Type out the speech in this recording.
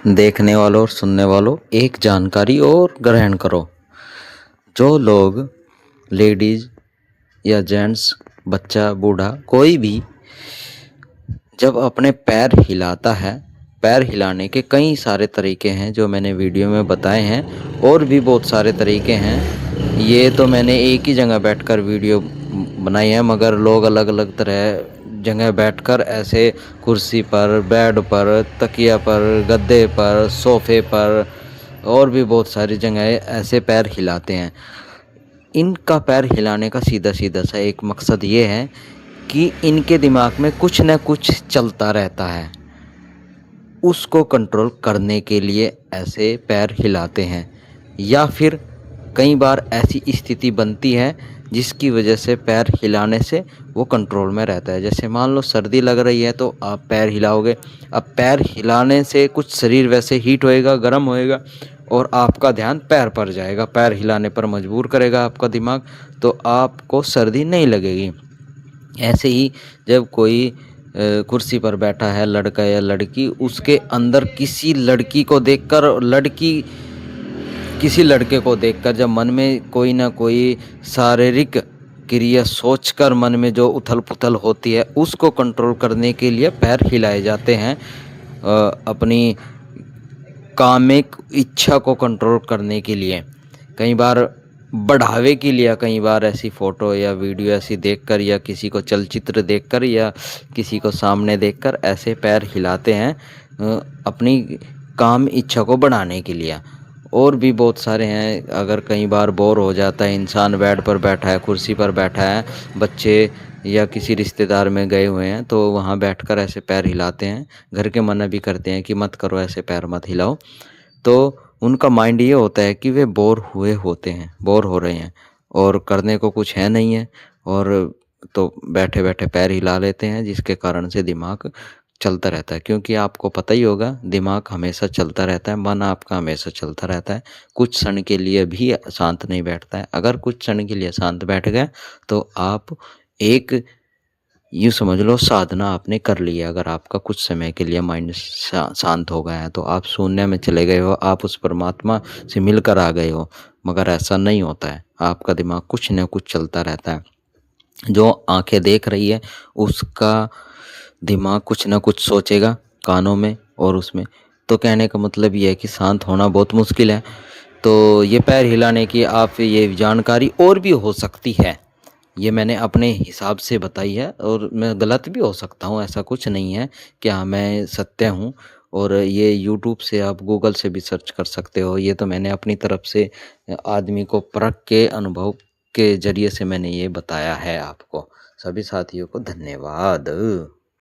देखने वालों और सुनने वालों, एक जानकारी और ग्रहण करो। जो लोग लेडीज या जेंट्स, बच्चा, बूढ़ा, कोई भी जब अपने पैर हिलाता है, पैर हिलाने के कई सारे तरीके हैं जो मैंने वीडियो में बताए हैं, और भी बहुत सारे तरीके हैं। ये तो मैंने एक ही जगह बैठकर वीडियो बनाई है, मगर लोग अलग अलग तरह जगह बैठकर ऐसे कुर्सी पर, बेड पर, तकिया पर, गद्दे पर, सोफे पर और भी बहुत सारी जगह ऐसे पैर हिलाते हैं। इनका पैर हिलाने का सीधा सीधा सा एक मकसद ये है कि इनके दिमाग में कुछ न कुछ चलता रहता है, उसको कंट्रोल करने के लिए ऐसे पैर हिलाते हैं। या फिर कई बार ऐसी स्थिति बनती है जिसकी वजह से पैर हिलाने से वो कंट्रोल में रहता है। जैसे मान लो सर्दी लग रही है तो आप पैर हिलाओगे। अब पैर हिलाने से कुछ शरीर वैसे हीट होएगा, गर्म होएगा, और आपका ध्यान पैर पर जाएगा, पैर हिलाने पर मजबूर करेगा आपका दिमाग, तो आपको सर्दी नहीं लगेगी। ऐसे ही जब कोई कुर्सी पर बैठा है लड़का या लड़की, उसके अंदर किसी लड़की को देखकर, लड़की किसी लड़के को देखकर जब मन में कोई ना कोई शारीरिक क्रिया सोचकर मन में जो उथल पुथल होती है, उसको कंट्रोल करने के लिए पैर हिलाए जाते हैं। अपनी कामिक इच्छा को कंट्रोल करने के लिए, कई बार बढ़ावे के लिए, कई बार ऐसी फ़ोटो या वीडियो ऐसी देखकर, या किसी को चलचित्र देखकर, या किसी को सामने देखकर ऐसे पैर हिलाते हैं अपनी काम इच्छा को बढ़ाने के लिए। और भी बहुत सारे हैं। अगर कई बार बोर हो जाता है इंसान, बेड पर बैठा है, कुर्सी पर बैठा है, बच्चे या किसी रिश्तेदार में गए हुए हैं, तो वहाँ बैठकर ऐसे पैर हिलाते हैं। घर के मना भी करते हैं कि मत करो, ऐसे पैर मत हिलाओ। तो उनका माइंड ये होता है कि वे बोर हुए होते हैं, बोर हो रहे हैं और करने को कुछ है नहीं है, और तो बैठे बैठे पैर हिला लेते हैं, जिसके कारण से दिमाग चलता रहता है। क्योंकि आपको पता ही होगा, दिमाग हमेशा चलता रहता है, मन आपका हमेशा चलता रहता है, कुछ क्षण के लिए भी शांत नहीं बैठता है। अगर कुछ क्षण के लिए शांत बैठ गए तो आप एक, यूँ समझ लो, साधना आपने कर ली है। अगर आपका कुछ समय के लिए माइंड शांत हो गया है तो आप शून्य में चले गए हो, आप उस परमात्मा से मिलकर आ गए हो। मगर ऐसा नहीं होता है, आपका दिमाग कुछ न कुछ चलता रहता है। जो आंखें देख रही है उसका दिमाग कुछ ना कुछ सोचेगा कानों में और उसमें। तो कहने का मतलब ये है कि शांत होना बहुत मुश्किल है। तो ये पैर हिलाने की आप ये जानकारी और भी हो सकती है, ये मैंने अपने हिसाब से बताई है, और मैं गलत भी हो सकता हूँ, ऐसा कुछ नहीं है कि हाँ मैं सत्य हूँ। और ये यूट्यूब से, आप गूगल से भी सर्च कर सकते हो। ये तो मैंने अपनी तरफ से आदमी को परख के, अनुभव के जरिए से मैंने ये बताया है आपको। सभी साथियों को धन्यवाद।